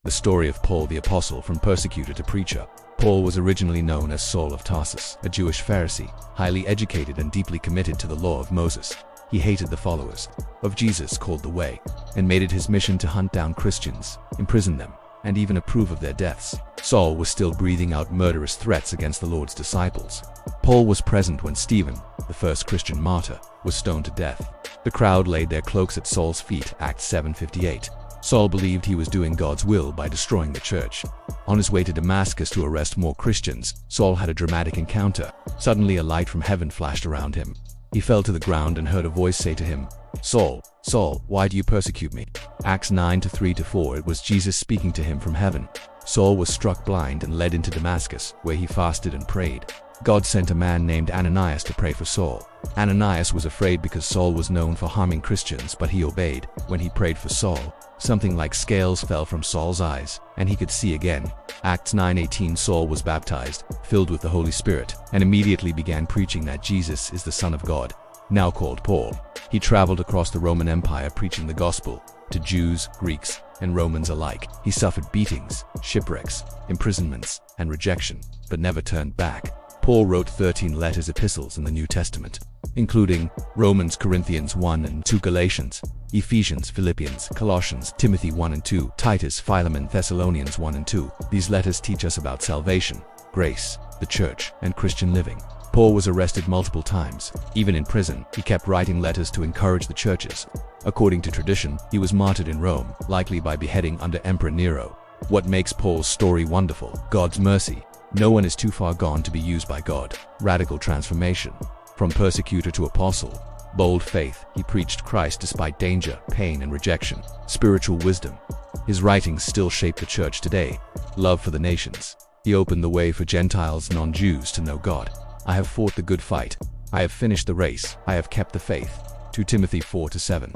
The story of Paul the Apostle, from persecutor to preacher. Paul was originally known as Saul of Tarsus, a Jewish Pharisee, highly educated and deeply committed to the law of Moses. He hated the followers of Jesus called the Way, and made it his mission to hunt down Christians, imprison them, and even approve of their deaths. Saul was still breathing out murderous threats against the Lord's disciples. Paul was present when Stephen, the first Christian martyr, was stoned to death. The crowd laid their cloaks at Saul's feet, Acts 7:58. Saul believed he was doing God's will by destroying the church. On his way to Damascus to arrest more Christians, Saul had a dramatic encounter. Suddenly a light from heaven flashed around him. He fell to the ground and heard a voice say to him, "Saul, Saul, why do you persecute me?" Acts 9:3-4. It was Jesus speaking to him from heaven. Saul was struck blind and led into Damascus, where he fasted and prayed. God sent a man named Ananias to pray for Saul. Ananias was afraid because Saul was known for harming Christians, but he obeyed. When he prayed for Saul, something like scales fell from Saul's eyes, and he could see again. Acts 9:18. Saul was baptized, filled with the Holy Spirit, and immediately began preaching that Jesus is the Son of God, now called Paul. He traveled across the Roman Empire preaching the gospel to Jews, Greeks, and Romans alike. He suffered beatings, shipwrecks, imprisonments, and rejection, but never turned back. Paul wrote 13 letters, epistles in the New Testament, including Romans, Corinthians 1 and 2, Galatians, Ephesians, Philippians, Colossians, Timothy 1 and 2, Titus, Philemon, Thessalonians 1 and 2. These letters teach us about salvation, grace, the church, and Christian living. Paul was arrested multiple times. Even in prison, he kept writing letters to encourage the churches. According to tradition, he was martyred in Rome, likely by beheading under Emperor Nero. What makes Paul's story wonderful? God's mercy. No one is too far gone to be used by God. Radical transformation. From persecutor to apostle. Bold faith. He preached Christ despite danger, pain, and rejection. Spiritual wisdom. His writings still shape the church today. Love for the nations. He opened the way for Gentiles, non-Jews, to know God. I have fought the good fight. I have finished the race. I have kept the faith. 2 Timothy 4-7.